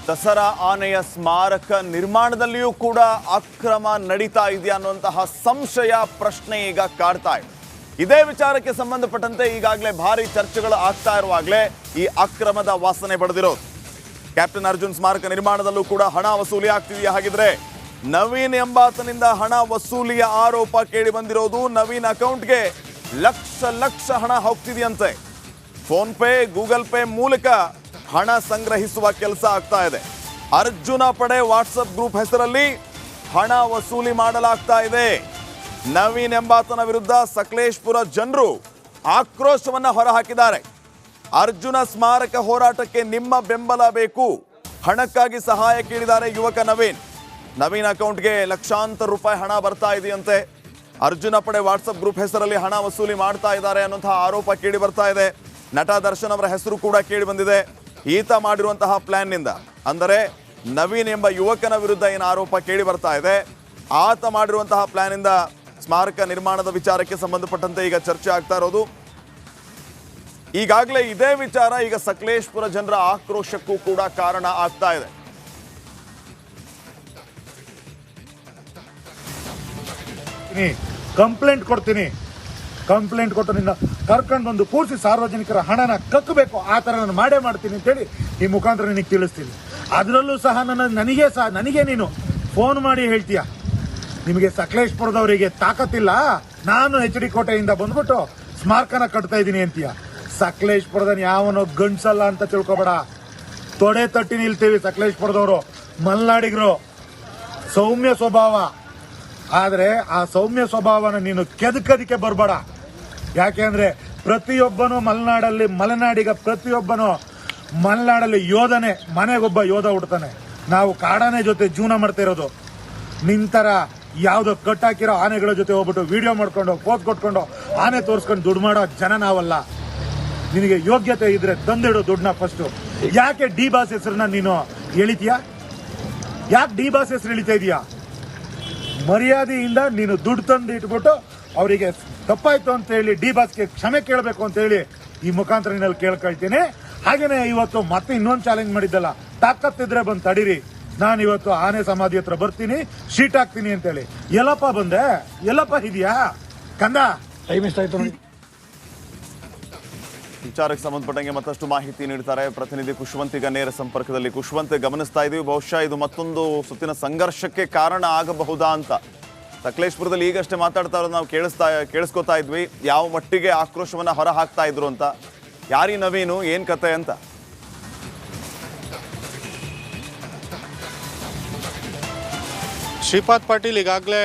ದಸರಾ ಆನೆಯ ಸ್ಮಾರಕ ನಿರ್ಮಾಣದಲ್ಲಿಯೂ ಕೂಡ ಅಕ್ರಮ ನಡೀತಾ ಇದೆಯಾ ಅನ್ನುವಂತಹ ಸಂಶಯ ಪ್ರಶ್ನೆ ಈಗ ಕಾಡ್ತಾ ಇದೆ. ಇದೇ ವಿಚಾರಕ್ಕೆ ಸಂಬಂಧಪಟ್ಟಂತೆ ಈಗಾಗಲೇ ಭಾರಿ ಚರ್ಚೆಗಳು ಆಗ್ತಾ ಇರುವಾಗಲೇ ಈ ಅಕ್ರಮದ ವಾಸನೆ ಬಡಿದಿರೋದು. ಕ್ಯಾಪ್ಟನ್ ಅರ್ಜುನ್ ಸ್ಮಾರಕ ನಿರ್ಮಾಣದಲ್ಲೂ ಕೂಡ ಹಣ ವಸೂಲಿ ಆಗ್ತಿದೆಯಾ? ಹಾಗಿದ್ರೆ ನವೀನ್ ಎಂಬಾತನಿಂದ ಹಣ ವಸೂಲಿಯ ಆರೋಪ ಕೇಳಿ ಬಂದಿರೋದು. ನವೀನ್ ಅಕೌಂಟ್ಗೆ ಲಕ್ಷ ಹಣ ಹೋಗ್ತಿದೆಯಂತೆ. ಫೋನ್ ಪೇ, ಗೂಗಲ್ ಪೇ ಮೂಲಕ ಹಣ ಸಂಗ್ರಹಿಸುವ ಕೆಲಸ ಆಗ್ತಾ ಇದೆ. ಅರ್ಜುನ ಪಡೆ ವಾಟ್ಸಪ್ ಗ್ರೂಪ್ ಹೆಸರಲ್ಲಿ ಹಣ ವಸೂಲಿ ಮಾಡಲಾಗ್ತಾ ಇದೆ. ನವೀನ್ ಎಂಬಾತನ ವಿರುದ್ಧ ಸಕಲೇಶಪುರ ಜನರು ಆಕ್ರೋಶವನ್ನ ಹೊರಹಾಕಿದ್ದಾರೆ. ಅರ್ಜುನ ಸ್ಮಾರಕ ಹೋರಾಟಕ್ಕೆ ನಿಮ್ಮ ಬೆಂಬಲ ಬೇಕು, ಹಣಕ್ಕಾಗಿ ಸಹಾಯ ಕೇಳಿದ್ದಾರೆ ಯುವಕ ನವೀನ್. ನವೀನ್ ಅಕೌಂಟ್ಗೆ ಲಕ್ಷಾಂತರ ರೂಪಾಯಿ ಹಣ ಬರ್ತಾ ಇದೆಯಂತೆ. ಅರ್ಜುನ ಪಡೆ ವಾಟ್ಸಪ್ ಗ್ರೂಪ್ ಹೆಸರಲ್ಲಿ ಹಣ ವಸೂಲಿ ಮಾಡ್ತಾ ಇದ್ದಾರೆ ಅನ್ನುವಂತಹ ಆರೋಪ ಕೇಳಿ ಬರ್ತಾ ಇದೆ. ನಟ ದರ್ಶನ್ ಅವರ ಹೆಸರು ಕೂಡ ಕೇಳಿ ಬಂದಿದೆ. ಈತ ಮಾಡಿರುವಂತಹ ಪ್ಲಾನ್ನಿಂದ, ಅಂದರೆ ನವೀನ್ ಎಂಬ ಯುವಕನ ವಿರುದ್ಧ ಏನು ಆರೋಪ ಕೇಳಿ ಬರ್ತಾ ಇದೆ, ಆತ ಮಾಡಿರುವಂತಹ ಪ್ಲಾನ್ನಿಂದ ಸ್ಮಾರಕ ನಿರ್ಮಾಣದ ವಿಚಾರಕ್ಕೆ ಸಂಬಂಧಪಟ್ಟಂತೆ ಈಗ ಚರ್ಚೆ ಆಗ್ತಾ ಇರೋದು. ಈಗಾಗಲೇ ಇದೇ ವಿಚಾರ ಈಗ ಸಕಲೇಶಪುರ ಜನರ ಆಕ್ರೋಶಕ್ಕೂ ಕೂಡ ಕಾರಣ ಆಗ್ತಾ ಇದೆ. ಕಂಪ್ಲೇಂಟ್ ಕೊಟ್ಟು ನಿನ್ನ ಕರ್ಕೊಂಡು ಬಂದು ಕೂರಿಸಿ ಸಾರ್ವಜನಿಕರ ಹಣನ ಕಕ್ಕಬೇಕು, ಆ ಥರ ನಾನು ಮಾಡೇ ಮಾಡ್ತೀನಿ ಅಂತೇಳಿ ಈ ಮುಖಾಂತರ ನಿನಗೆ ತಿಳಿಸ್ತೀನಿ. ಅದರಲ್ಲೂ ಸಹ ನನಗೆ ನೀನು ಫೋನ್ ಮಾಡಿ ಹೇಳ್ತೀಯ, ನಿಮಗೆ ಸಕಲೇಶಪುರದವರಿಗೆ ತಾಕತ್ತಿಲ್ಲ, ನಾನು HD ಕೋಟೆಯಿಂದ ಬಂದ್ಬಿಟ್ಟು ಸ್ಮಾರಕನ ಕಟ್ತಾ ಇದ್ದೀನಿ ಅಂತೀಯ. ಸಕಲೇಶಪುರದ ಯಾವನೋ ಗಂಡ್ಸಲ್ಲ ಅಂತ ತಿಳ್ಕೊಬೇಡ. ತೊಡೆ ತಟ್ಟಿ ನಿಲ್ತೀವಿ ಸಕಲೇಶಪುರದವರು, ಮಲ್ನಾಡಿಗರು. ಸೌಮ್ಯ ಸ್ವಭಾವ, ಆದರೆ ಆ ಸೌಮ್ಯ ಸ್ವಭಾವನ ನೀನು ಕೆದಕದಕ್ಕೆ ಬರಬೇಡ. ಯಾಕೆಂದ್ರೆ ಪ್ರತಿಯೊಬ್ಬನು ಮಲೆನಾಡಲ್ಲಿ ಯೋಧನೆ, ಮನೆಗೊಬ್ಬ ಯೋಧ ಹುಡ್ತಾನೆ. ನಾವು ಕಾಡಾನೆ ಜೊತೆ ಜೀವನ ಮಾಡ್ತಾ ಇರೋದು. ನಿಂತರ ಯಾವುದೋ ಕಟ್ಟಾಕಿರೋ ಆನೆಗಳ ಜೊತೆ ಹೋಗ್ಬಿಟ್ಟು ವಿಡಿಯೋ ಮಾಡ್ಕೊಂಡು ಪೋಸ್ ಕೊಟ್ಕೊಂಡು ಆನೆ ತೋರಿಸ್ಕೊಂಡು ದುಡ್ಡು ಮಾಡೋ ಜನ ನಾವಲ್ಲ. ನಿನಗೆ ಯೋಗ್ಯತೆ ಇದ್ರೆ ತಂದಿಡು ದುಡ್ಡನ್ನ ಫಸ್ಟು. ಯಾಕೆ ಡಿ ಬಾಸ್ ಹೆಸರನ್ನ ನೀನು ಎಳಿತೀಯಾ? ಯಾಕೆ ಡಿ ಬಾಸ್ ಹೆಸರು ಎಳಿತಾ ಇದೀಯಾ? ಮರ್ಯಾದೆಯಿಂದ ನೀನು ದುಡ್ಡು ತಂದು ಇಟ್ಬಿಟ್ಟು ಅವರಿಗೆ ತಪ್ಪಾಯ್ತು ಅಂತ ಹೇಳಿ ಡಿ ಬಾಸ್ಗೆ ಕ್ಷಮೆ ಕೇಳಬೇಕು ಅಂತ ಹೇಳಿ ಈ ಮುಖಾಂತರ ನೀನಲ್ಲಿ ಕೇಳ್ಕೊಳ್ತೀನಿ. ಹಾಗೇನೆ ಇವತ್ತು ಮತ್ತೆ ಇನ್ನೊಂದು ಚಾಲೆಂಜ್ ಮಾಡಿದ್ದಲ್ಲ, ತಾಕತ್ತಿದ್ರೆ ಬಂದು ತಡೀರಿ, ನಾನು ಇವತ್ತು ಆನೆ ಸಮಾಧಿ ಹತ್ರ ಬರ್ತೀನಿ, ಶೀಟ್ ಹಾಕ್ತೀನಿ ಅಂತೇಳಿ. ಎಲ್ಲಪ್ಪ ಬಂದೆ, ಎಲ್ಲಪ್ಪ ಇದೆಯಾ ಕಂದ? ಟೈಮ್ ಎಷ್ಟಾಯ್ತು ನೋಡಿ. ವಿಚಾರಕ್ಕೆ ಸಂಬಂಧಪಟ್ಟಂಗೆ ಮತ್ತಷ್ಟು ಮಾಹಿತಿ ನೀಡ್ತಾರೆ ಪ್ರತಿನಿಧಿ ಖುಷ್ವಂತ್. ಈಗ ನೇರ ಸಂಪರ್ಕದಲ್ಲಿ. ಖುಷ್ವಂತ್, ಗಮನಿಸ್ತಾ ಇದೀವಿ, ಬಹುಶಃ ಇದು ಮತ್ತೊಂದು ಸುತ್ತಿನ ಸಂಘರ್ಷಕ್ಕೆ ಕಾರಣ ಆಗಬಹುದಾ ಅಂತ. ಸಕಲೇಶಪುರದಲ್ಲಿ ಈಗಷ್ಟೇ ಮಾತಾಡ್ತಾ ಇರೋದು ನಾವು ಕೇಳಿಸ್ಕೊತಾ ಇದ್ವಿ, ಯಾವ ಮಟ್ಟಿಗೆ ಆಕ್ರೋಶವನ್ನ ಹೊರ ಹಾಕ್ತಾ ಇದ್ರು ಅಂತ. ಯಾರಿ ನವೀನು, ಏನ್ ಕತೆ ಅಂತ? ಶ್ರೀಪಾದ್ ಪಾಟೀಲ್ ಈಗಾಗಲೇ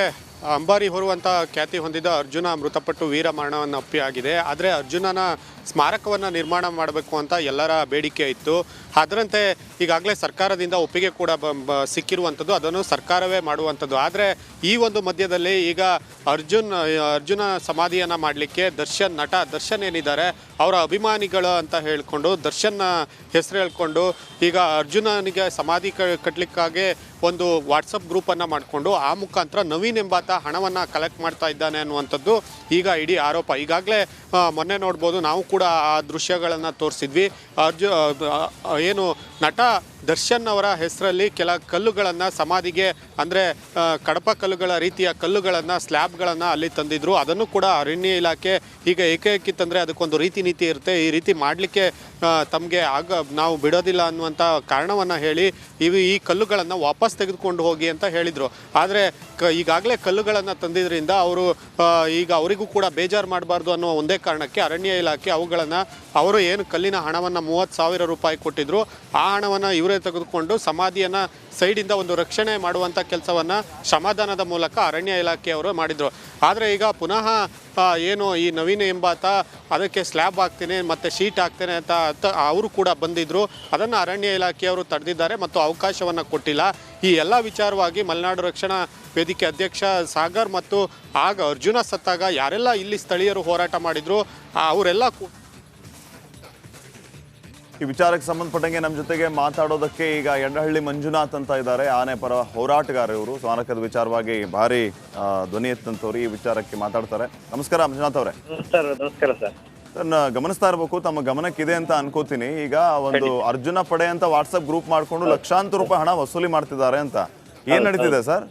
ಅಂಬಾರಿ ಹೊರುವಂಥ ಖ್ಯಾತಿ ಹೊಂದಿದ ಅರ್ಜುನ ಮೃತಪಟ್ಟು ವೀರ ಮರಣವನ್ನು ಅಪ್ಪಿಯಾಗಿದೆ. ಆದರೆ ಅರ್ಜುನನ ಸ್ಮಾರಕವನ್ನು ನಿರ್ಮಾಣ ಮಾಡಬೇಕು ಅಂತ ಎಲ್ಲರ ಬೇಡಿಕೆ ಇತ್ತು. ಅದರಂತೆ ಈಗಾಗಲೇ ಸರ್ಕಾರದಿಂದ ಒಪ್ಪಿಗೆ ಕೂಡ ಸಿಕ್ಕಿರುವಂಥದ್ದು, ಅದನ್ನು ಸರ್ಕಾರವೇ ಮಾಡುವಂಥದ್ದು. ಆದರೆ ಈ ಒಂದು ಮಧ್ಯದಲ್ಲಿ ಈಗ ಅರ್ಜುನ ಸಮಾಧಿಯನ್ನು ಮಾಡಲಿಕ್ಕೆ ನಟ ದರ್ಶನ್ ಏನಿದ್ದಾರೆ ಅವರ ಅಭಿಮಾನಿಗಳು ಅಂತ ಹೇಳಿಕೊಂಡು ದರ್ಶನ್ನ ಹೆಸರು ಹೇಳ್ಕೊಂಡು ಈಗ ಅರ್ಜುನನಿಗೆ ಸಮಾಧಿ ಕಟ್ಟಲಿಕ್ಕಾಗಿ ಒಂದು ವಾಟ್ಸಪ್ ಗ್ರೂಪನ್ನು ಮಾಡಿಕೊಂಡು ಆ ಮುಖಾಂತರ ನವೀನ್ ಎಂಬಾತ ಹಣವನ್ನು ಕಲೆಕ್ಟ್ ಮಾಡ್ತಾ ಇದ್ದಾನೆ ಅನ್ನುವಂಥದ್ದು ಈಗ ಇಡೀ ಆರೋಪ. ಈಗಾಗಲೇ ಮೊನ್ನೆ ನೋಡ್ಬೋದು, ನಾವು ಕೂಡ ಆ ದೃಶ್ಯಗಳನ್ನು ತೋರಿಸಿದ್ವಿ. ಏನು ನಟ ದರ್ಶನ್ ಅವರ ಹೆಸರಲ್ಲಿ ಕೆಲ ಕಲ್ಲುಗಳನ್ನು ಸಮಾಧಿಗೆ, ಅಂದರೆ ಕಡಪ ಕಲ್ಲುಗಳ ರೀತಿಯ ಕಲ್ಲುಗಳನ್ನು, ಸ್ಲ್ಯಾಬ್ಗಳನ್ನು ಅಲ್ಲಿ ತಂದಿದ್ರು. ಅದನ್ನು ಕೂಡ ಅರಣ್ಯ ಇಲಾಖೆ ಈಗ ಏಕೈಕಿ ತಂದರೆ ಅದಕ್ಕೊಂದು ರೀತಿ ನೀತಿ ಇರುತ್ತೆ, ಈ ರೀತಿ ಮಾಡಲಿಕ್ಕೆ ತಮಗೆ ನಾವು ಬಿಡೋದಿಲ್ಲ ಅನ್ನುವಂಥ ಕಾರಣವನ್ನು ಹೇಳಿ ಈ ಕಲ್ಲುಗಳನ್ನು ವಾಪಸ್ ತೆಗೆದುಕೊಂಡು ಹೋಗಿ ಅಂತ ಹೇಳಿದರು. ಆದರೆ ಈಗಾಗಲೇ ಕಲ್ಲುಗಳನ್ನು ತಂದಿದ್ದರಿಂದ ಈಗ ಅವರಿಗೂ ಕೂಡ ಬೇಜಾರು ಮಾಡಬಾರ್ದು ಅನ್ನೋ ಒಂದೇ ಕಾರಣಕ್ಕೆ ಅರಣ್ಯ ಇಲಾಖೆ ಅವರು ಏನು ಕಲ್ಲಿನ ಹಣವನ್ನು 30,000 ರೂಪಾಯಿ ಕೊಟ್ಟಿದ್ರು, ಆ ಹಣವನ್ನು ಇವರೇ ತೆಗೆದುಕೊಂಡು ಸಮಾಧಿಯನ್ನು ಸೈಡಿಂದ ಒಂದು ರಕ್ಷಣೆ ಮಾಡುವಂಥ ಕೆಲಸವನ್ನು ಶ್ರಮದಾನದ ಮೂಲಕ ಅರಣ್ಯ ಇಲಾಖೆಯವರು ಮಾಡಿದರು. ಆದರೆ ಈಗ ಪುನಃ ಏನು ಈ ನವೀನ್ ಎಂಬಾತ ಅದಕ್ಕೆ ಸ್ಲ್ಯಾಬ್ ಹಾಕ್ತೇನೆ ಮತ್ತು ಶೀಟ್ ಹಾಕ್ತೇನೆ ಅಂತ ಅವರು ಕೂಡ ಬಂದಿದ್ದರು. ಅದನ್ನು ಅರಣ್ಯ ಇಲಾಖೆಯವರು ತಡೆದಿದ್ದಾರೆ ಮತ್ತು ಅವಕಾಶವನ್ನು ಕೊಟ್ಟಿಲ್ಲ. ಈ ಎಲ್ಲ ವಿಚಾರವಾಗಿ ಮಲೆನಾಡು ರಕ್ಷಣಾ ವೇದಿಕೆ ಅಧ್ಯಕ್ಷ ಸಾಗರ್ ಮತ್ತು ಆಗ ಅರ್ಜುನ ಸತ್ತಾಗ ಯಾರೆಲ್ಲ ಇಲ್ಲಿ ಸ್ಥಳೀಯರು ಹೋರಾಟ ಮಾಡಿದ್ರು ಅವರೆಲ್ಲ ಈ ವಿಚಾರಕ್ಕೆ ಸಂಬಂಧಪಟ್ಟಂಗೆ ನಮ್ಮ ಜೊತೆಗೆ ಮಾತಾಡೋದಕ್ಕೆ ಈಗ ಯಡ್ಡಹಳ್ಳಿ ಮಂಜುನಾಥ್ ಅಂತ ಇದ್ದಾರೆ, ಆನೆ ಪರ ಹೋರಾಟಗಾರ. ಇವರು ಸ್ಮಾರಕದ ವಿಚಾರವಾಗಿ ಭಾರಿ ಧ್ವನಿ ಎತ್ತಂತವ್ರು ಈ ವಿಚಾರಕ್ಕೆ ಮಾತಾಡ್ತಾರೆ. ನಮಸ್ಕಾರ ಮಂಜುನಾಥ್ ಅವರೇ. ನಮಸ್ಕಾರ ಸರ್. ಗಮನಿಸ್ತಾ ಇರಬೇಕು, ತಮ್ಮ ಗಮನಕ್ಕಿದೆ ಅಂತ ಅನ್ಕೋತೀನಿ. ಈಗ ಒಂದು ಅರ್ಜುನ ಪಡೆ ಅಂತ ವಾಟ್ಸ್ಆಪ್ ಗ್ರೂಪ್ ಮಾಡ್ಕೊಂಡು ಲಕ್ಷಾಂತರ ರೂಪಾಯಿ ಹಣ ವಸೂಲಿ ಮಾಡ್ತಿದ್ದಾರೆ ಅಂತ ಏನ್ ನಡೀತಿದೆ ಸರ್?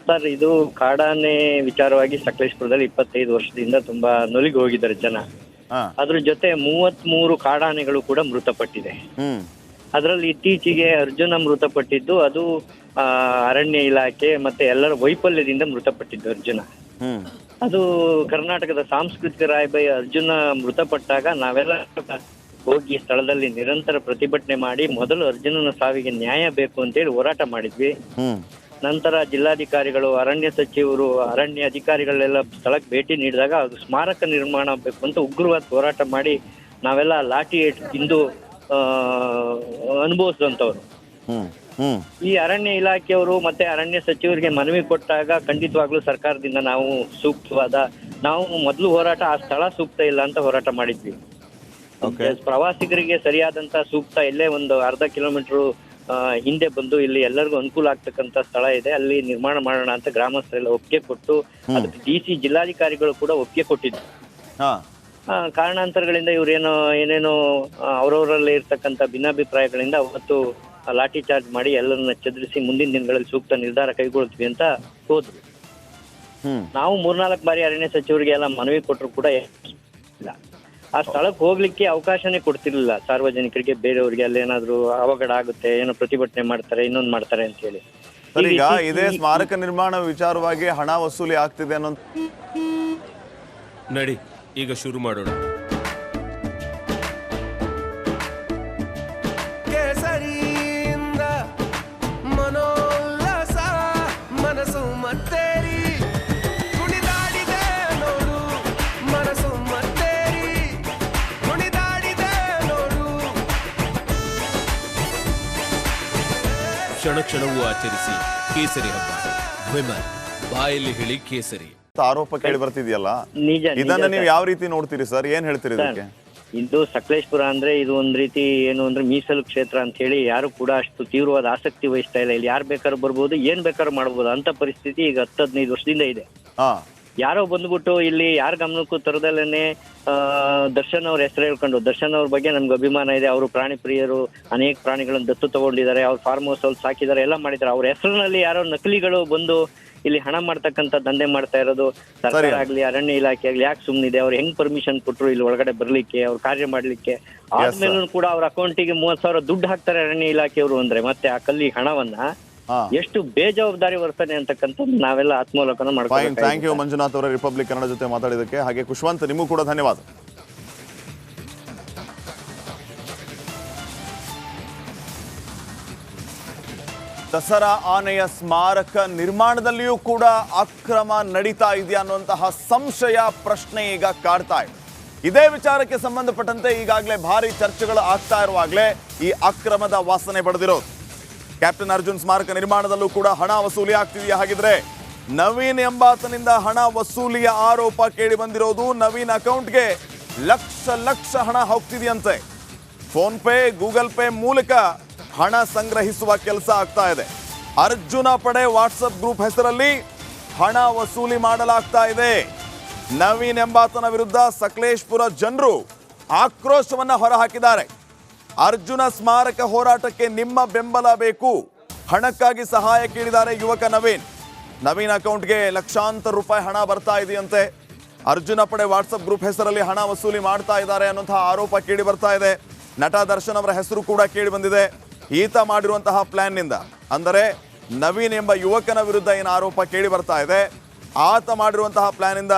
ಸರ್, ಇದು ಕಾಡಾನೆ ವಿಚಾರವಾಗಿ ಸಕಲೇಶ್ಪುರದಲ್ಲಿ 25 ವರ್ಷದಿಂದ ತುಂಬಾ ನೊಲಿಗೆ ಹೋಗಿದ್ದಾರೆ ಜನ. ಅದ್ರ ಜೊತೆ 33 ಕಾಡಾನೆಗಳು ಕೂಡ ಮೃತಪಟ್ಟಿದೆ. ಅದರಲ್ಲಿ ಇತ್ತೀಚೆಗೆ ಅರ್ಜುನ ಮೃತಪಟ್ಟಿದ್ದು ಅದು ಅರಣ್ಯ ಇಲಾಖೆ ಮತ್ತೆ ಎಲ್ಲರ ವೈಫಲ್ಯದಿಂದ ಮೃತಪಟ್ಟಿದ್ದು ಅರ್ಜುನ. ಅದು ಕರ್ನಾಟಕದ ಸಾಂಸ್ಕೃತಿಕ ರಾಯಭಾರಿ ಅರ್ಜುನ ಮೃತಪಟ್ಟಾಗ ನಾವೆಲ್ಲ ಹೋಗಿ ಸ್ಥಳದಲ್ಲಿ ನಿರಂತರ ಪ್ರತಿಭಟನೆ ಮಾಡಿ ಮೊದಲು ಅರ್ಜುನನ ಸಾವಿಗೆ ನ್ಯಾಯ ಬೇಕು ಅಂತೇಳಿ ಹೋರಾಟ ಮಾಡಿದ್ವಿ. ನಂತರ ಜಿಲ್ಲಾಧಿಕಾರಿಗಳು, ಅರಣ್ಯ ಸಚಿವರು, ಅರಣ್ಯ ಅಧಿಕಾರಿಗಳೆಲ್ಲ ಸ್ಥಳಕ್ಕೆ ಭೇಟಿ ನೀಡಿದಾಗ ಅದು ಸ್ಮಾರಕ ನಿರ್ಮಾಣ ಬೇಕು ಅಂತ ಉಗ್ರವಾದ ಹೋರಾಟ ಮಾಡಿ ನಾವೆಲ್ಲ ಲಾಠಿ ತಿಂದು ಅನುಭವಿಸಿದಂಥವ್ರು. ಈ ಅರಣ್ಯ ಇಲಾಖೆಯವರು ಮತ್ತೆ ಅರಣ್ಯ ಸಚಿವರಿಗೆ ಮನವಿ ಕೊಟ್ಟಾಗ ಖಂಡಿತವಾಗ್ಲೂ ಸರ್ಕಾರದಿಂದ ನಾವು ಸೂಕ್ತವಾದ ಮೊದಲು ಹೋರಾಟ ಆ ಸ್ಥಳ ಸೂಕ್ತ ಇಲ್ಲ ಅಂತ ಹೋರಾಟ ಮಾಡಿದ್ವಿ. ಪ್ರವಾಸಿಗರಿಗೆ ಸರಿಯಾದಂತ ಸೂಕ್ತ ಇಲ್ಲೇ ಒಂದು ಅರ್ಧ ಕಿಲೋಮೀಟರ್ ಹಿಂದೆ ಬಂದು ಇಲ್ಲಿ ಎಲ್ಲರಿಗೂ ಅನುಕೂಲ ಆಗ್ತಕ್ಕಂತ ಸ್ಥಳ ಇದೆ, ಅಲ್ಲಿ ನಿರ್ಮಾಣ ಮಾಡೋಣ ಅಂತ ಗ್ರಾಮಸ್ಥರೆಲ್ಲ ಒಪ್ಪಿಗೆ ಕೊಟ್ಟು ಅದಕ್ಕೆ DC ಜಿಲ್ಲಾಧಿಕಾರಿಗಳು ಕೂಡ ಒಪ್ಪಿಗೆ ಕೊಟ್ಟಿದ್ರು. ಕಾರಣಾಂತರಗಳಿಂದ ಏನೇನೋ ಅವರವರಲ್ಲಿ ಇರ್ತಕ್ಕಂಥ ಭಿನ್ನಾಭಿಪ್ರಾಯಗಳಿಂದ ಅವತ್ತು ಲಾಠಿ ಚಾರ್ಜ್ ಮಾಡಿ ಎಲ್ಲರನ್ನ ಚದುರಿಸಿ ಮುಂದಿನ ದಿನಗಳಲ್ಲಿ ಸೂಕ್ತ ನಿರ್ಧಾರ ಕೈಗೊಳ್ತೀವಿ ಅಂತ ಹೋದ್ರು. ನಾವು 3-4 ಬಾರಿ ಅರಣ್ಯ ಸಚಿವರಿಗೆ ಎಲ್ಲ ಮನವಿ ಕೊಟ್ಟರು ಕೂಡ ಇಲ್ಲ. ಆ ಸ್ಥಳಕ್ಕೆ ಹೋಗ್ಲಿಕ್ಕೆ ಅವಕಾಶನೇ ಕೊಡ್ತಿರ್ಲಿಲ್ಲ ಸಾರ್ವಜನಿಕರಿಗೆ, ಬೇರೆಯವ್ರಿಗೆ ಅಲ್ಲೇನಾದ್ರೂ ಅವಘಡ ಆಗುತ್ತೆ, ಏನೋ ಪ್ರತಿಭಟನೆ ಮಾಡ್ತಾರೆ, ಇನ್ನೊಂದು ಮಾಡ್ತಾರೆ ಅಂತ ಹೇಳಿ. ಈಗ ಇದೇ ಸ್ಮಾರಕ ನಿರ್ಮಾಣ ವಿಚಾರವಾಗಿ ಹಣ ವಸೂಲಿ ಆಗ್ತಿದೆ ಅನ್ನೋ ನಡಿ ಈಗ ಶುರು ಮಾಡೋಣ. ಕೇಸರಿಯಿಂದ ಮನೋಲ್ಲಾಸ ಮನಸ್ಸು ಮತ್ತೇರಿ ಕುಣಿದಾಡಿದೆ ನೋಡು, ಮನಸ್ಸು ಮತ್ತೇರಿ ಕುಣಿದಾಡಿದೆ ನೋಡು. ಕ್ಷಣ ಕ್ಷಣವೂ ಆಚರಿಸಿ ಕೇಸರಿ ಹಬ್ಬ. ವಿಮಲ್ ಬಾಯಲ್ಲಿ ಹೇಳಿ ಕೇಸರಿ. ಆರೋಪ ಕೇಳಿ ಬರ್ತಿದ್ಯಲ್ಲ, ನಿಜ. ಇದನ್ನ ನೀವು ಯಾವ ರೀತಿ ನೋಡ್ತೀರಿ ಸರ್? ಏನ್ ಹೇಳ್ತೀರಿ ಇದಕ್ಕೆ? ಇದು ಸಕಲೇಶ್ಪುರ ಅಂದ್ರೆ ಇದು ಒಂದ್ ರೀತಿ ಏನು ಅಂದ್ರೆ ಮೀಸಲು ಕ್ಷೇತ್ರ ಅಂತ ಹೇಳಿ ಯಾರು ಕೂಡ ಅಷ್ಟು ತೀವ್ರವಾದ ಆಸಕ್ತಿ ವಹಿಸ್ತಾ ಇಲ್ಲ. ಇಲ್ಲಿ ಯಾರು ಬೇಕಾದ್ರೂ ಬರ್ಬೋದು, ಏನ್ ಬೇಕಾದ್ರೂ ಮಾಡ್ಬೋದು ಅಂತ ಪರಿಸ್ಥಿತಿ ಈಗ 10-15 ವರ್ಷದಿಂದ ಇದೆ. ಯಾರೋ ಬಂದ್ಬಿಟ್ಟು ಇಲ್ಲಿ ಯಾರ ಗಮನಕ್ಕೂ ತರದಲ್ಲೇನೆ ದರ್ಶನ್ ಅವ್ರ ಹೆಸರು ಹೇಳ್ಕೊಂಡು, ದರ್ಶನ್ ಅವ್ರ ಬಗ್ಗೆ ನಮ್ಗೆ ಅಭಿಮಾನ ಇದೆ, ಅವರು ಪ್ರಾಣಿ ಪ್ರಿಯರು, ಅನೇಕ ಪ್ರಾಣಿಗಳನ್ನು ದತ್ತು ತಗೊಂಡಿದ್ದಾರೆ, ಅವ್ರ ಫಾರ್ಮ್ ಹೌಸ್ ಅಲ್ಲಿ ಸಾಕಿದ್ದಾರೆ, ಎಲ್ಲ ಮಾಡಿದ್ದಾರೆ. ಅವ್ರ ಹೆಸರಿನಲ್ಲಿ ಯಾರೋ ನಕಲಿಗಳು ಬಂದು ಇಲ್ಲಿ ಹಣ ಮಾಡ್ತಕ್ಕಂಥ ದಂಧೆ ಮಾಡ್ತಾ ಇರೋದು ಸರ್ಕಾರ ಆಗ್ಲಿ ಅರಣ್ಯ ಇಲಾಖೆ ಆಗ್ಲಿ ಯಾಕೆ ಸುಮ್ಮನಿದೆ? ಅವ್ರು ಹೆಂಗ್ ಪರ್ಮಿಷನ್ ಕೊಟ್ರು ಇಲ್ಲಿ ಒಳಗಡೆ ಬರ್ಲಿಕ್ಕೆ, ಅವ್ರ ಕಾರ್ಯ ಮಾಡ್ಲಿಕ್ಕೆ? ಆದ್ಮೇಲೂ ಕೂಡ ಅವ್ರ ಅಕೌಂಟಿಗೆ 30,000 ದುಡ್ಡು ಹಾಕ್ತಾರೆ ಅರಣ್ಯ ಇಲಾಖೆಯವರು ಅಂದ್ರೆ ಮತ್ತೆ ಆ ಕಲ್ಲಿ ಹಣವನ್ನ ಎಷ್ಟು ಬೇಜವಾಬ್ದಾರಿ ವರ್ತನೆ ಅಂತಕ್ಕಂಥದ್ದು ನಾವೆಲ್ಲ ಆತ್ಮಾವಲೋಕನ ಮಾಡ್ತೀವಿ. ಥ್ಯಾಂಕ್ ಯು ಮಂಜುನಾಥ್ ಅವರ ರಿಪಬ್ಲಿಕ್ ಕನ್ನಡ ಜೊತೆ ಮಾತಾಡಿದಕ್ಕೆ. ಹಾಗೆ ಖುಷ್ವಂತ್, ನಿಮಗೂ ಕೂಡ ಧನ್ಯವಾದ. ದಸರಾ ಆನೆಯ ಸ್ಮಾರಕ ನಿರ್ಮಾಣದಲ್ಲಿಯೂ ಕೂಡ ಅಕ್ರಮ ನಡೀತಾ ಇದೆಯಾ ಅನ್ನುವಂತಹ ಸಂಶಯ, ಪ್ರಶ್ನೆ ಈಗ ಕಾಡ್ತಾ ಇದೆ. ಇದೇ ವಿಚಾರಕ್ಕೆ ಸಂಬಂಧಪಟ್ಟಂತೆ ಈಗಾಗಲೇ ಭಾರಿ ಚರ್ಚೆಗಳು ಆಗ್ತಾ ಇರುವಾಗಲೇ ಈ ಅಕ್ರಮದ ವಾಸನೆ ಬಡಿದಿರೋದು. ಕ್ಯಾಪ್ಟನ್ ಅರ್ಜುನ್ ಸ್ಮಾರಕ ನಿರ್ಮಾಣದಲ್ಲೂ ಕೂಡ ಹಣ ವಸೂಲಿ ಆಗ್ತಿದೆಯಾ? ಹಾಗಿದ್ರೆ ನವೀನ್ ಎಂಬಾತನಿಂದ ಹಣ ವಸೂಲಿಯ ಆರೋಪ ಕೇಳಿ ಬಂದಿರೋದು. ನವೀನ್ ಅಕೌಂಟ್ಗೆ ಲಕ್ಷ ಹಣ ಹೋಗ್ತಿದೆಯಂತೆ. ಫೋನ್ ಪೇ, ಗೂಗಲ್ ಪೇ ಮೂಲಕ ಹಣ ಸಂಗ್ರಹಿಸುವ ಕೆಲಸ ಆಗ್ತಾ ಇದೆ. ಅರ್ಜುನ ಪಡೆ ವಾಟ್ಸಪ್ ಗ್ರೂಪ್ ಹೆಸರಲ್ಲಿ ಹಣ ವಸೂಲಿ ಮಾಡಲಾಗ್ತಾ ಇದೆ. ನವೀನ್ ಎಂಬಾತನ ವಿರುದ್ಧ ಸಕಲೇಶ್ಪುರ ಜನರು ಆಕ್ರೋಶವನ್ನ ಹೊರಹಾಕಿದ್ದಾರೆ. ಅರ್ಜುನ ಸ್ಮಾರಕ ಹೋರಾಟಕ್ಕೆ ನಿಮ್ಮ ಬೆಂಬಲ ಬೇಕು, ಹಣಕ್ಕಾಗಿ ಸಹಾಯ ಕೇಳಿದ್ದಾರೆ ಯುವಕ ನವೀನ್. ನವೀನ್ ಅಕೌಂಟ್ಗೆ ಲಕ್ಷಾಂತರ ರೂಪಾಯಿ ಹಣ ಬರ್ತಾ ಇದೆಯಂತೆ. ಅರ್ಜುನ ಪಡೆ ವಾಟ್ಸಪ್ ಗ್ರೂಪ್ ಹೆಸರಲ್ಲಿ ಹಣ ವಸೂಲಿ ಮಾಡ್ತಾ ಇದ್ದಾರೆ ಅನ್ನುವಂತಹ ಆರೋಪ ಕೇಳಿ ಬರ್ತಾ ಇದೆ. ನಟ ದರ್ಶನ್ ಅವರ ಹೆಸರು ಕೂಡ ಕೇಳಿ ಬಂದಿದೆ. ಈತ ಮಾಡಿರುವಂತಹ ಪ್ಲಾನ್ನಿಂದ, ಅಂದರೆ ನವೀನ್ ಎಂಬ ಯುವಕನ ವಿರುದ್ಧ ಏನು ಆರೋಪ ಕೇಳಿ ಬರ್ತಾ ಇದೆ, ಆತ ಮಾಡಿರುವಂತಹ ಪ್ಲಾನ್ನಿಂದ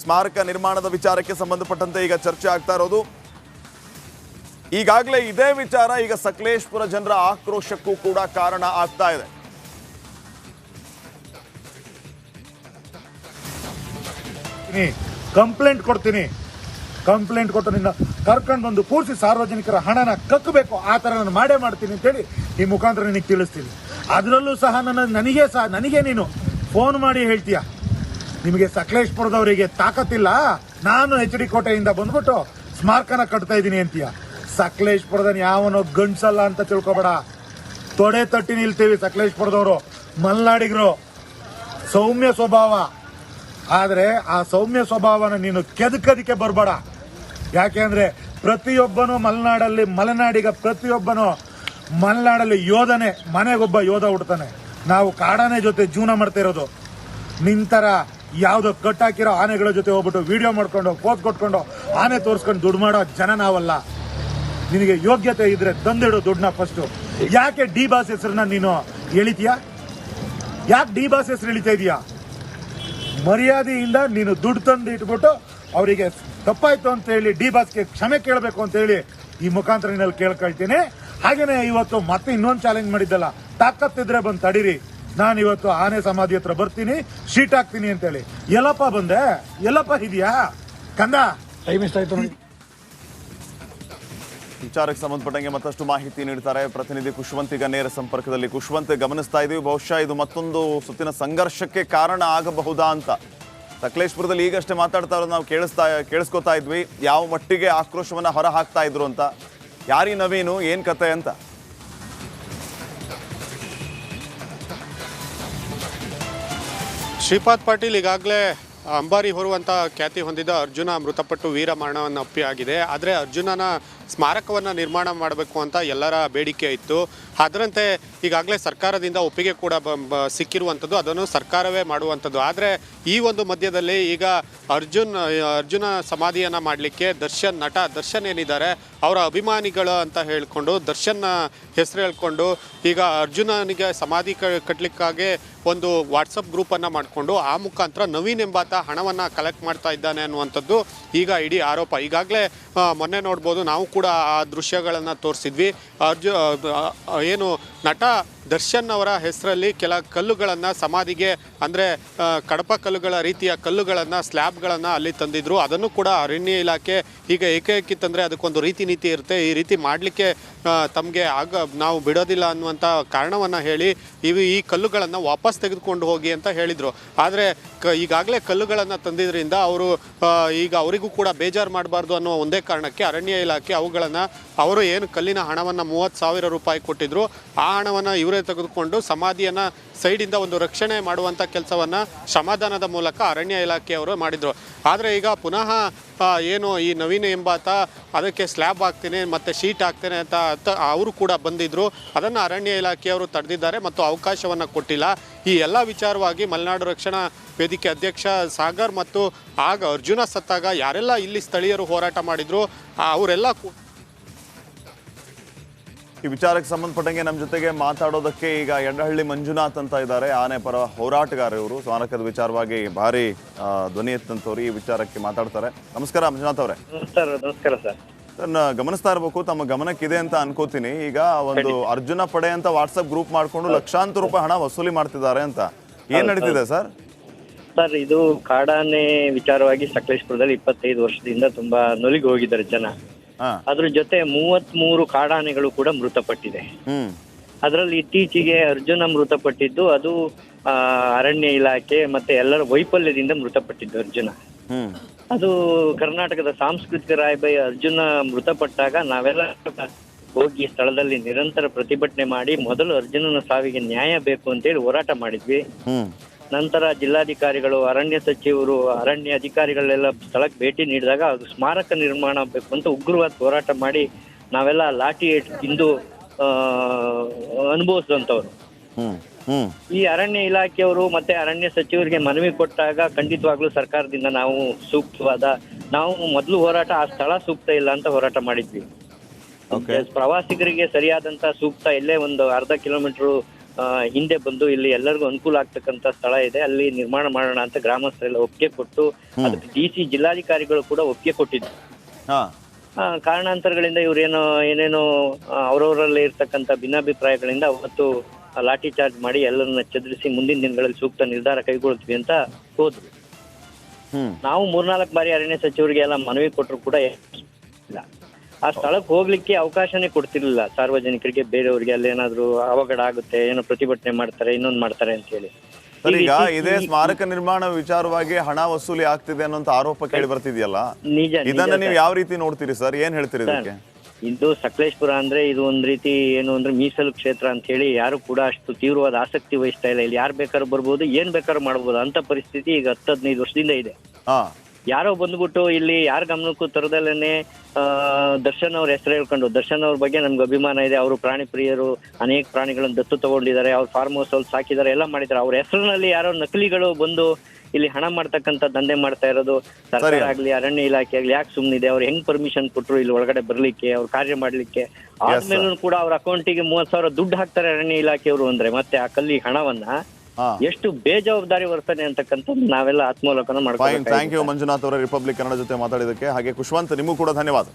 ಸ್ಮಾರಕ ನಿರ್ಮಾಣದ ವಿಚಾರಕ್ಕೆ ಸಂಬಂಧಪಟ್ಟಂತೆ ಈಗ ಚರ್ಚೆ ಆಗ್ತಾ ಇರೋದು. ಈಗಾಗಲೇ ಇದೇ ವಿಚಾರ ಈಗ ಸಕಲೇಶ್ಪುರ ಜನರ ಆಕ್ರೋಶಕ್ಕೂ ಕೂಡ ಕಾರಣ ಆಗ್ತಾ ಇದೆ. ಕಂಪ್ಲೇಂಟ್ ಕೊಟ್ಟು ನಿನ್ನ ಕರ್ಕೊಂಡು ಬಂದು ಕೂರಿಸಿ ಸಾರ್ವಜನಿಕರ ಹಣನ ಕಕ್ಕಬೇಕು, ಆ ಥರ ನಾನು ಮಾಡೇ ಮಾಡ್ತೀನಿ ಅಂತೇಳಿ ಈ ಮುಖಾಂತರ ನಿನಗೆ ತಿಳಿಸ್ತೀನಿ. ಅದರಲ್ಲೂ ಸಹ ನನಗೆ ನೀನು ಫೋನ್ ಮಾಡಿ ಹೇಳ್ತೀಯ, ನಿಮಗೆ ಸಕಲೇಶ್ಪುರದವರಿಗೆ ತಾಕತ್ತಿಲ್ಲ, ನಾನು HD ಕೋಟೆಯಿಂದ ಬಂದ್ಬಿಟ್ಟು ಸ್ಮಾರಕನ ಕಟ್ತಾ ಇದ್ದೀನಿ ಅಂತೀಯ. ಸಕಲೇಶ್ಪುರದ ಯಾವನೋ ಗಂಡ್ಸಲ್ಲ ಅಂತ ತಿಳ್ಕೊಬೇಡ. ತೊಡೆ ತಟ್ಟಿ ನಿಲ್ತೀವಿ ಸಕಲೇಶ್ಪುರದವರು, ಮಲ್ನಾಡಿಗರು, ಸೌಮ್ಯ ಸ್ವಭಾವ. ಆದರೆ ಆ ಸೌಮ್ಯ ಸ್ವಭಾವನ ನೀನು ಕೆದಕದಕ್ಕೆ ಬರಬೇಡ. ಯಾಕೆಂದ್ರೆ ಪ್ರತಿಯೊಬ್ಬನು ಮಲೆನಾಡಿಗ ಪ್ರತಿಯೊಬ್ಬನು ಮಲೆನಾಡಲ್ಲಿ ಯೋಧನೇ, ಮನೆಗೊಬ್ಬ ಯೋಧ ಹುಡ್ತಾನೆ. ನಾವು ಕಾಡಾನೆ ಜೊತೆ ಜೀವನ ಮಾಡ್ತಾ ಇರೋದು. ನಿಂತರ ಯಾವುದೋ ಕಟ್ಟಾಕಿರೋ ಆನೆಗಳ ಜೊತೆ ಹೋಗ್ಬಿಟ್ಟು ವಿಡಿಯೋ ಮಾಡ್ಕೊಂಡು ಪೋಸ್ ಕೊಟ್ಕೊಂಡು ಆನೆ ತೋರಿಸ್ಕೊಂಡು ದುಡ್ಡು ಮಾಡೋ ಜನ ನಾವಲ್ಲ. ನಿನಗೆ ಯೋಗ್ಯತೆ ಇದ್ರೆ ತಂದಿಡು ದುಡ್ಡನ್ನ ಫಸ್ಟು. ಯಾಕೆ ಡಿ ಬಾಸ್ ಹೆಸರನ್ನ ನೀನು ಎಳಿತೀಯಾ? ಯಾಕೆ ಡಿ ಬಾಸ್ ಹೆಸರು ಎಳಿತಾ ಇದೀಯಾ? ಮರ್ಯಾದೆಯಿಂದ ನೀನು ದುಡ್ಡು ತಂದು ಇಟ್ಬಿಟ್ಟು ಅವರಿಗೆ ತಪ್ಪಾಯ್ತು ಅಂತ ಹೇಳಿ ಡಿ ಬಾಸ್ಗೆ ಕ್ಷಮೆ ಕೇಳಬೇಕು ಅಂತ ಹೇಳಿ ಈ ಮುಖಾಂತರ ಕೇಳ್ಕೊಳ್ತೀನಿ. ಹಾಗೇನೆ ಇವತ್ತು ಮತ್ತೆ ಇನ್ನೊಂದು ಚಾಲೆಂಜ್ ಮಾಡಿದ್ದಲ್ಲ, ತಾಕತ್ತಿದ್ರೆ ಬಂದು ತಡೀರಿ, ನಾನು ಇವತ್ತು ಆನೆ ಸಮಾಧಿ ಹತ್ರ ಬರ್ತೀನಿ, ಶೀಟ್ ಹಾಕ್ತೀನಿ ಅಂತೇಳಿ. ಎಲ್ಲಪ್ಪ ಬಂದೆ? ಎಲ್ಲಪ್ಪ ಇದೆಯಾ ಕಂದ? ಟೈಮ್ ಎಷ್ಟಾಯ್ತು ನೋಡಿ. ವಿಚಾರಕ್ಕೆ ಸಂಬಂಧಪಟ್ಟಂಗೆ ಮತ್ತಷ್ಟು ಮಾಹಿತಿ ನೀಡ್ತಾರೆ ಪ್ರತಿನಿಧಿ ಖುಷ್ವಂತ್. ಈಗ ನೇರ ಸಂಪರ್ಕದಲ್ಲಿ. ಖುಷ್ವಂತ್, ಗಮನಿಸ್ತಾ ಇದೀವಿ, ಬಹುಶಃ ಇದು ಮತ್ತೊಂದು ಸುತ್ತಿನ ಸಂಘರ್ಷಕ್ಕೆ ಕಾರಣ ಆಗಬಹುದಾ ಅಂತ. ಸಕಲೇಶ್ಪುರದಲ್ಲಿ ಈಗಷ್ಟೇ ಮಾತಾಡ್ತಾ ಇರೋದು ನಾವು ಕೇಳಿಸ್ಕೊತಾ ಇದ್ವಿ, ಯಾವ ಮಟ್ಟಿಗೆ ಆಕ್ರೋಶವನ್ನ ಹೊರ ಹಾಕ್ತಾ ಇದ್ರು ಅಂತ. ಯಾರಿ ನವೀನು, ಏನ್ ಕತೆ ಅಂತ? ಶ್ರೀಪಾದ್ ಪಾಟೀಲ್ ಈಗಾಗಲೇ ಅಂಬಾರಿ ಹೊರುವಂಥ ಖ್ಯಾತಿ ಹೊಂದಿದ ಅರ್ಜುನ ಮೃತಪಟ್ಟು ವೀರ ಮರಣವನ್ನು ಅಪ್ಪಿಯಾಗಿದೆ. ಆದರೆ ಅರ್ಜುನನ ಸ್ಮಾರಕವನ್ನು ನಿರ್ಮಾಣ ಮಾಡಬೇಕು ಅಂತ ಎಲ್ಲರ ಬೇಡಿಕೆ ಇತ್ತು. ಅದರಂತೆ ಈಗಾಗಲೇ ಸರ್ಕಾರದಿಂದ ಒಪ್ಪಿಗೆ ಕೂಡ ಸಿಕ್ಕಿರುವಂಥದ್ದು, ಅದನ್ನು ಸರ್ಕಾರವೇ ಮಾಡುವಂಥದ್ದು. ಆದರೆ ಈ ಒಂದು ಮಧ್ಯದಲ್ಲಿ ಈಗ ಅರ್ಜುನ ಸಮಾಧಿಯನ್ನು ಮಾಡಲಿಕ್ಕೆ ನಟ ದರ್ಶನ್ ಏನಿದ್ದಾರೆ ಅವರ ಅಭಿಮಾನಿಗಳು ಅಂತ ಹೇಳಿಕೊಂಡು ದರ್ಶನ್ನ ಹೆಸರು ಹೇಳ್ಕೊಂಡು ಈಗ ಅರ್ಜುನನಿಗೆ ಸಮಾಧಿ ಕಟ್ಟಲಿಕ್ಕಾಗಿ ಒಂದು ವಾಟ್ಸಪ್ ಗ್ರೂಪನ್ನು ಮಾಡಿಕೊಂಡು ಆ ಮುಖಾಂತರ ನವೀನ್ ಎಂಬಾತ ಹಣವನ್ನು ಕಲೆಕ್ಟ್ ಮಾಡ್ತಾ ಇದ್ದಾನೆ ಅನ್ನುವಂಥದ್ದು ಈಗ ಇಡೀ ಆರೋಪ. ಈಗಾಗಲೇ ಮೊನ್ನೆ ನೋಡ್ಬೋದು, ನಾವು ಕೂಡ ಆ ದೃಶ್ಯಗಳನ್ನು ತೋರಿಸಿದ್ವಿ. ಏನು ನಟ ದರ್ಶನ್ ಅವರ ಹೆಸರಲ್ಲಿ ಕೆಲ ಕಲ್ಲುಗಳನ್ನು ಸಮಾಧಿಗೆ, ಅಂದರೆ ಕಡಪ ಕಲ್ಲುಗಳ ರೀತಿಯ ಕಲ್ಲುಗಳನ್ನು, ಸ್ಲ್ಯಾಬ್ಗಳನ್ನು ಅಲ್ಲಿ ತಂದಿದ್ರು. ಅದನ್ನು ಕೂಡ ಅರಣ್ಯ ಇಲಾಖೆ ಈಗ ಏಕೈಕಿತ್ತಂದರೆ ಅದಕ್ಕೊಂದು ರೀತಿ ನೀತಿ ಇರುತ್ತೆ, ಈ ರೀತಿ ಮಾಡಲಿಕ್ಕೆ ತಮಗೆ ನಾವು ಬಿಡೋದಿಲ್ಲ ಅನ್ನುವಂಥ ಕಾರಣವನ್ನು ಹೇಳಿ ಈ ಕಲ್ಲುಗಳನ್ನು ವಾಪಸ್ ತೆಗೆದುಕೊಂಡು ಹೋಗಿ ಅಂತ ಹೇಳಿದರು. ಆದರೆ ಈಗಾಗಲೇ ಕಲ್ಲುಗಳನ್ನು ತಂದಿದ್ದರಿಂದ ಈಗ ಅವರಿಗೂ ಕೂಡ ಬೇಜಾರು ಮಾಡಬಾರ್ದು ಅನ್ನೋ ಒಂದೇ ಕಾರಣಕ್ಕೆ ಅರಣ್ಯ ಇಲಾಖೆ ಅವರು ಏನು ಕಲ್ಲಿನ ಹಣವನ್ನು 30,000 ರೂಪಾಯಿ ಕೊಟ್ಟಿದ್ರು, ಆ ಹಣವನ್ನು ಇವರೇ ತೆಗೆದುಕೊಂಡು ಸಮಾಧಿಯನ್ನು ಸೈಡಿಂದ ಒಂದು ರಕ್ಷಣೆ ಮಾಡುವಂಥ ಕೆಲಸವನ್ನು ಶ್ರಮದಾನದ ಮೂಲಕ ಅರಣ್ಯ ಇಲಾಖೆಯವರು ಮಾಡಿದರು. ಆದರೆ ಈಗ ಪುನಃ ಏನು ಈ ನವೀನ್ ಎಂಬಾತ ಅದಕ್ಕೆ ಸ್ಲ್ಯಾಬ್ ಹಾಕ್ತೇನೆ ಮತ್ತು ಶೀಟ್ ಹಾಕ್ತೇನೆ ಅಂತ ಅವರು ಕೂಡ ಬಂದಿದ್ದರು. ಅದನ್ನು ಅರಣ್ಯ ಇಲಾಖೆಯವರು ತಡೆದಿದ್ದಾರೆ ಮತ್ತು ಅವಕಾಶವನ್ನು ಕೊಟ್ಟಿಲ್ಲ. ಈ ಎಲ್ಲ ವಿಚಾರವಾಗಿ ಮಲೆನಾಡು ರಕ್ಷಣಾ ವೇದಿಕೆ ಅಧ್ಯಕ್ಷ ಸಾಗರ್ ಮತ್ತು ಆಗ ಅರ್ಜುನ ಸತ್ತಾಗ ಯಾರೆಲ್ಲ ಇಲ್ಲಿ ಸ್ಥಳೀಯರು ಹೋರಾಟ ಮಾಡಿದ್ರು ಅವರೆಲ್ಲ ಈ ವಿಚಾರಕ್ಕೆ ಸಂಬಂಧಪಟ್ಟಂಗೆ ನಮ್ಮ ಜೊತೆಗೆ ಮಾತಾಡೋದಕ್ಕೆ ಈಗ ಯಡ್ಡಹಳ್ಳಿ ಮಂಜುನಾಥ್ ಅಂತ ಇದ್ದಾರೆ, ಆನೆ ಪರ ಹೋರಾಟಗಾರ. ಇವರು ಸ್ಮಾರಕದ ವಿಚಾರವಾಗಿ ಭಾರಿ ಧ್ವನಿ ಎತ್ತಂತವ್ರು, ಈ ವಿಚಾರಕ್ಕೆ ಮಾತಾಡ್ತಾರೆ. ನಮಸ್ಕಾರ ಮಂಜುನಾಥ್ ಅವರೇ. ನಮಸ್ಕಾರ ಸರ್. ಗಮನಿಸ್ತಾ ಇರಬೇಕು, ತಮ್ಮ ಗಮನಕ್ಕಿದೆ ಅಂತ ಅನ್ಕೋತೀನಿ. ಈಗ ಒಂದು ಅರ್ಜುನ ಪಡೆ ಅಂತ ವಾಟ್ಸಪ್ ಗ್ರೂಪ್ ಮಾಡ್ಕೊಂಡು ಲಕ್ಷಾಂತರ ರೂಪಾಯಿ ಹಣ ವಸೂಲಿ ಮಾಡ್ತಿದ್ದಾರೆ ಅಂತ. ಏನ್ ನಡೀತಿದೆ ಸರ್? ಸರ್, ಇದು ಕಾಡಾನೆ ವಿಚಾರವಾಗಿ ಸಕಲೇಶ್ಪುರದಲ್ಲಿ 25 ವರ್ಷದಿಂದ ತುಂಬಾ ನೊಲಿಗೆ ಹೋಗಿದ್ದಾರೆ ಜನ. ಅದ್ರ ಜೊತೆ 33 ಕಾಡಾನೆಗಳು ಕೂಡ ಮೃತಪಟ್ಟಿದೆ. ಅದರಲ್ಲಿ ಇತ್ತೀಚೆಗೆ ಅರ್ಜುನ ಮೃತಪಟ್ಟಿದ್ದು ಅದು ಅರಣ್ಯ ಇಲಾಖೆ ಮತ್ತೆ ಎಲ್ಲರ ವೈಫಲ್ಯದಿಂದ ಮೃತಪಟ್ಟಿದ್ದು ಅರ್ಜುನ. ಅದು ಕರ್ನಾಟಕದ ಸಾಂಸ್ಕೃತಿಕ ರಾಯಭಾರಿ ಅರ್ಜುನ ಮೃತಪಟ್ಟಾಗ ನಾವೆಲ್ಲ ಹೋಗಿ ಸ್ಥಳದಲ್ಲಿ ನಿರಂತರ ಪ್ರತಿಭಟನೆ ಮಾಡಿ ಮೊದಲು ಅರ್ಜುನನ ಸಾವಿಗೆ ನ್ಯಾಯ ಬೇಕು ಅಂತೇಳಿ ಹೋರಾಟ ಮಾಡಿದ್ವಿ. ನಂತರ ಜಿಲ್ಲಾಧಿಕಾರಿಗಳು, ಅರಣ್ಯ ಸಚಿವರು, ಅರಣ್ಯ ಅಧಿಕಾರಿಗಳೆಲ್ಲ ಸ್ಥಳಕ್ಕೆ ಭೇಟಿ ನೀಡಿದಾಗ ಅದು ಸ್ಮಾರಕ ನಿರ್ಮಾಣ ಆಗಬೇಕು ಅಂತ ಉಗ್ರವಾದ ಹೋರಾಟ ಮಾಡಿ ನಾವೆಲ್ಲ ಲಾಠಿ ತಿಂದು ಅನುಭವಿಸಿದಂಥವ್ರು. ಈ ಅರಣ್ಯ ಇಲಾಖೆಯವರು ಮತ್ತೆ ಅರಣ್ಯ ಸಚಿವರಿಗೆ ಮನವಿ ಕೊಟ್ಟಾಗ ಖಂಡಿತವಾಗ್ಲೂ ಸರ್ಕಾರದಿಂದ ನಾವು ಮೊದಲು ಹೋರಾಟ ಆ ಸ್ಥಳ ಸೂಕ್ತ ಇಲ್ಲ ಅಂತ ಹೋರಾಟ ಮಾಡಿದ್ವಿ. ಪ್ರವಾಸಿಗರಿಗೆ ಸರಿಯಾದಂತ ಸೂಕ್ತ ಇಲ್ಲೇ ಒಂದು ಅರ್ಧ ಕಿಲೋಮೀಟರ್ ಹಿಂದೆ ಬಂದು ಇಲ್ಲಿ ಎಲ್ಲರಿಗೂ ಅನುಕೂಲ ಆಗ್ತಕ್ಕಂತ ಸ್ಥಳ ಇದೆ, ಅಲ್ಲಿ ನಿರ್ಮಾಣ ಮಾಡೋಣ ಅಂತ ಗ್ರಾಮಸ್ಥರೆಲ್ಲ ಒಪ್ಪಿಗೆ ಕೊಟ್ಟು ಅದಕ್ಕೆ DC ಜಿಲ್ಲಾಧಿಕಾರಿಗಳು ಕೂಡ ಒಪ್ಪಿಗೆ ಕೊಟ್ಟಿದ್ರು. ಕಾರಣಾಂತರಗಳಿಂದ ಏನೇನೋ ಅವರವರಲ್ಲಿ ಇರ್ತಕ್ಕಂಥ ಭಿನ್ನಾಭಿಪ್ರಾಯಗಳಿಂದ ಅವತ್ತು ಲಾಠಿ ಚಾರ್ಜ್ ಮಾಡಿ ಎಲ್ಲರನ್ನ ಚದುರಿಸಿ ಮುಂದಿನ ದಿನಗಳಲ್ಲಿ ಸೂಕ್ತ ನಿರ್ಧಾರ ಕೈಗೊಳ್ತೀವಿ ಅಂತ ಹೋದ್ರು. ನಾವು 3-4 ಬಾರಿ ಅರಣ್ಯ ಸಚಿವರಿಗೆ ಎಲ್ಲ ಮನವಿ ಕೊಟ್ಟರು ಕೂಡ ಇಲ್ಲ. ಆ ಸ್ಥಳಕ್ಕೆ ಹೋಗ್ಲಿಕ್ಕೆ ಅವಕಾಶನೇ ಕೊಡ್ತಿರ್ಲಿಲ್ಲ ಸಾರ್ವಜನಿಕರಿಗೆ, ಬೇರೆಯವ್ರಿಗೆ ಅಲ್ಲಿ ಏನಾದ್ರು ಅವಘಡ ಆಗುತ್ತೆ, ಏನೋ ಪ್ರತಿಭಟನೆ ಮಾಡ್ತಾರೆ, ಇನ್ನೊಂದು ಮಾಡ್ತಾರೆ ಅಂತ ಹೇಳಿ. ಈಗ ಇದೇ ಸ್ಮಾರಕ ನಿರ್ಮಾಣ ವಿಚಾರವಾಗಿ ಹಣ ವಸೂಲಿ ಆಗ್ತಿದೆ ಅನ್ನೋ ಆರೋಪ ಕೇಳಿ ಬರ್ತಿದೆಯಲ್ಲ, ಇದನ್ನ ನೀವು ಯಾವ ರೀತಿ ನೋಡ್ತೀರಿ ಸರ್? ಏನ್ ಹೇಳ್ತೀರಿ ಇದಕ್ಕೆ? ಇದು ಸಕಲೇಶ್ಪುರ ಅಂದ್ರೆ ಇದು ಒಂದ್ ರೀತಿ ಏನು ಅಂದ್ರೆ ಮೀಸಲು ಕ್ಷೇತ್ರ ಅಂತ ಹೇಳಿ ಯಾರು ಕೂಡ ಅಷ್ಟು ತೀವ್ರವಾದ ಆಸಕ್ತಿ ವಹಿಸ್ತಾ ಇಲ್ಲ. ಇಲ್ಲಿ ಯಾರು ಬೇಕಾದ್ರೂ ಬರ್ಬೋದು, ಏನ್ ಬೇಕಾದ್ರೂ ಮಾಡ್ಬೋದು ಅಂತ ಪರಿಸ್ಥಿತಿ ಈಗ 10-15 ವರ್ಷದಿಂದ ಇದೆ. ಯಾರೋ ಬಂದ್ಬಿಟ್ಟು ಇಲ್ಲಿ ಯಾರ ಗಮನಕ್ಕೂ ತರದಲ್ಲೇನೆ ದರ್ಶನ್ ಅವ್ರ ಹೆಸರು ಹೇಳ್ಕೊಂಡು, ದರ್ಶನ್ ಅವ್ರ ಬಗ್ಗೆ ನಮ್ಗೆ ಅಭಿಮಾನ ಇದೆ, ಅವರು ಪ್ರಾಣಿ ಪ್ರಿಯರು, ಅನೇಕ ಪ್ರಾಣಿಗಳನ್ನು ದತ್ತು ತಗೊಂಡಿದ್ದಾರೆ, ಅವ್ರ ಫಾರ್ಮ್ ಹೌಸ್ ಅಲ್ಲಿ ಸಾಕಿದ್ದಾರೆ, ಎಲ್ಲ ಮಾಡಿದ್ದಾರೆ. ಅವ್ರ ಹೆಸರಿನಲ್ಲಿ ಯಾರೋ ನಕಲಿಗಳು ಬಂದು ಇಲ್ಲಿ ಹಣ ಮಾಡ್ತಕ್ಕಂಥ ದಂಧೆ ಮಾಡ್ತಾ ಇರೋದು ಸರ್ಕಾರ ಆಗ್ಲಿ ಅರಣ್ಯ ಇಲಾಖೆ ಆಗ್ಲಿ ಯಾಕೆ ಸುಮ್ಮನಿದೆ? ಅವ್ರು ಹೆಂಗ್ ಪರ್ಮಿಷನ್ ಕೊಟ್ರು ಇಲ್ಲಿ ಒಳಗಡೆ ಬರ್ಲಿಕ್ಕೆ, ಅವ್ರ ಕಾರ್ಯ ಮಾಡ್ಲಿಕ್ಕೆ? ಆದ್ಮೇಲೂ ಕೂಡ ಅವ್ರ ಅಕೌಂಟಿಗೆ 30,000 ದುಡ್ಡು ಹಾಕ್ತಾರೆ ಅರಣ್ಯ ಇಲಾಖೆಯವರು ಅಂದ್ರೆ ಮತ್ತೆ ಆ ಕಲ್ಲಿ ಹಣವನ್ನ ಎಷ್ಟು ಬೇಜವಾಬ್ದಾರಿ ವರ್ತನೆ ಅಂತಕ್ಕಂಥದ್ದು ನಾವೆಲ್ಲ ಆತ್ಮಾವಲೋಕನ ಮಾಡ್ತೀವಿ. ಥ್ಯಾಂಕ್ ಯು ಮಂಜುನಾಥ್ ಅವರೇ ರಿಪಬ್ಲಿಕ್ ಕನ್ನಡ ಜೊತೆ ಮಾತಾಡಿದಕ್ಕೆ. ಹಾಗೆ ಖುಷ್ವಂತ್, ನಿಮಗೂ ಕೂಡ ಧನ್ಯವಾದ.